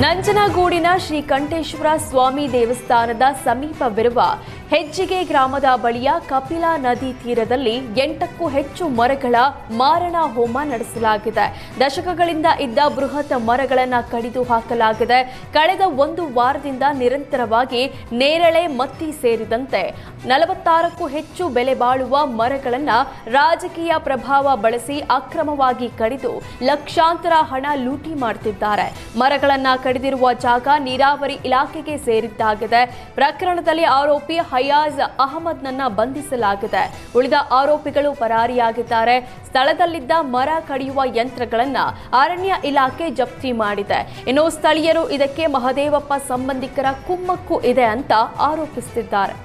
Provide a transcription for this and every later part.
ನಂಜನಗೂಡಿನ ಶ್ರೀಕಂಠೇಶ್ವರ ಸ್ವಾಮಿ ದೇವಸ್ಥಾನದ ಸಮೀಪವಿರುವ ಹೆಜ್ಜಿಗೆ ಗ್ರಾಮದ ಬಳಿಯ ಕಪಿಲಾ ನದಿ ತೀರದಲ್ಲಿ 8ಕ್ಕೂ ಹೆಚ್ಚು ಮರಗಳ ಮಾರಣ ಹೋಮ ನಡೆಸಲಾಗಿದೆ. ದಶಕಗಳಿಂದ ಇದ್ದ ಬೃಹತ್ ಮರಗಳನ್ನು ಕಡಿದು ಹಾಕಲಾಗಿದೆ. ಕಳೆದ ಒಂದು ವಾರದಿಂದ ನಿರಂತರವಾಗಿ ನೇರಳೆ, ಮತ್ತಿ ಸೇರಿದಂತೆ 46ಕ್ಕೂ ಹೆಚ್ಚು ಬೆಲೆ ಬಾಳುವ ಮರಗಳನ್ನು ರಾಜಕೀಯ ಪ್ರಭಾವ ಬಳಸಿ ಅಕ್ರಮವಾಗಿ ಕಡಿದು ಲಕ್ಷಾಂತರ ಹಣ ಲೂಟಿ ಮಾಡುತ್ತಿದ್ದಾರೆ. ಮರಗಳನ್ನು ಕಡಿದಿರುವ ಜಾಗ ನೀರಾವರಿ ಇಲಾಖೆಗೆ ಸೇರಿದ್ದಾಗಿದೆ. ಪ್ರಕರಣದಲ್ಲಿ ಆರೋಪಿ ಹಯಾಜ್ ಅಹಮದ್ನನ್ನ ಬಂಧಿಸಲಾಗಿದೆ. ಉಳಿದ ಆರೋಪಿಗಳು ಪರಾರಿಯಾಗಿದ್ದಾರೆ. ಸ್ಥಳದಲ್ಲಿದ್ದ ಮರ ಕಡಿಯುವ ಯಂತ್ರಗಳನ್ನು ಅರಣ್ಯ ಇಲಾಖೆ ಜಪ್ತಿ ಮಾಡಿದೆ. ಇನ್ನು ಸ್ಥಳೀಯರು ಇದಕ್ಕೆ ಮಹದೇವಪ್ಪ ಸಂಬಂಧಿಕರ ಕುಮ್ಮಕ್ಕು ಇದೆ ಅಂತ ಆರೋಪಿಸುತ್ತಿದ್ದಾರೆ.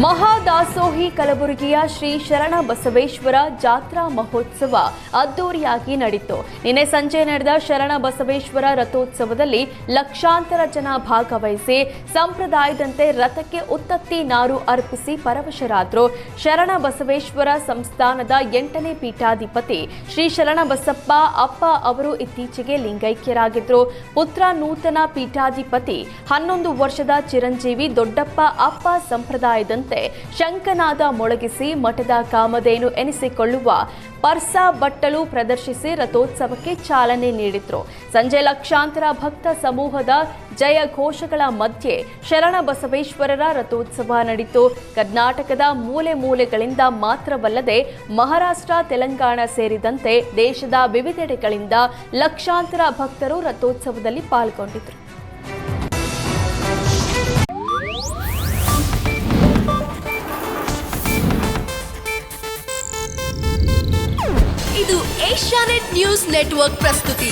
ಮಹಾದಾಸೋಹಿ ಕಲಬುರಗಿಯ ಶ್ರೀ ಶರಣ ಬಸವೇಶ್ವರ ಜಾತ್ರಾ ಮಹೋತ್ಸವ ಅದ್ದೂರಿಯಾಗಿ ನಡೆಯಿತು. ನಿನ್ನೆ ಸಂಜೆ ನಡೆದ ಶರಣ ಬಸವೇಶ್ವರ ರಥೋತ್ಸವದಲ್ಲಿ ಲಕ್ಷಾಂತರ ಜನ ಭಾಗವಹಿಸಿ ಸಂಪ್ರದಾಯದಂತೆ ರಥಕ್ಕೆ ಉತ್ತತ್ತಿ ನಾರು ಅರ್ಪಿಸಿ ಪರವಶರಾದರು. ಶರಣ ಬಸವೇಶ್ವರ ಸಂಸ್ಥಾನದ 8ನೇ ಪೀಠಾಧಿಪತಿ ಶ್ರೀ ಶರಣ ಬಸಪ್ಪ ಅಪ್ಪ ಅವರು ಇತ್ತೀಚೆಗೆ ಲಿಂಗೈಕ್ಯರಾಗಿದ್ದರು. ಪುತ್ರ ನೂತನ ಪೀಠಾಧಿಪತಿ 11 ವರ್ಷದ ಚಿರಂಜೀವಿ ದೊಡ್ಡಪ್ಪ ಅಪ್ಪ ಸಂಪ್ರದಾಯದಂತೆ ಶಂಕನಾದ ಮೊಳಗಿಸಿ ಮಠದ ಕಾಮಧೇನು ಎನಿಸಿಕೊಳ್ಳುವ ಪರ್ಸಾ ಬಟ್ಟಲು ಪ್ರದರ್ಶಿಸಿ ರಥೋತ್ಸವಕ್ಕೆ ಚಾಲನೆ ನೀಡಿದ್ರು. ಸಂಜೆ ಲಕ್ಷಾಂತರ ಭಕ್ತ ಸಮೂಹದ ಜಯ ಘೋಷಗಳ ಮಧ್ಯೆ ಶರಣ ಬಸವೇಶ್ವರರ ರಥೋತ್ಸವ ನಡೆಯಿತು. ಕರ್ನಾಟಕದ ಮೂಲೆ ಮೂಲೆಗಳಿಂದ ಮಾತ್ರವಲ್ಲದೆ ಮಹಾರಾಷ್ಟ್ರ, ತೆಲಂಗಾಣ ಸೇರಿದಂತೆ ದೇಶದ ವಿವಿಧೆಡೆಗಳಿಂದ ಲಕ್ಷಾಂತರ ಭಕ್ತರು ರಥೋತ್ಸವದಲ್ಲಿ ಪಾಲ್ಗೊಂಡಿದ್ದರು. ಇದು ಏಷ್ಯಾನೆಟ್ ನ್ಯೂಸ್ ನೆಟ್ವರ್ಕ್ ಪ್ರಸ್ತುತಿ.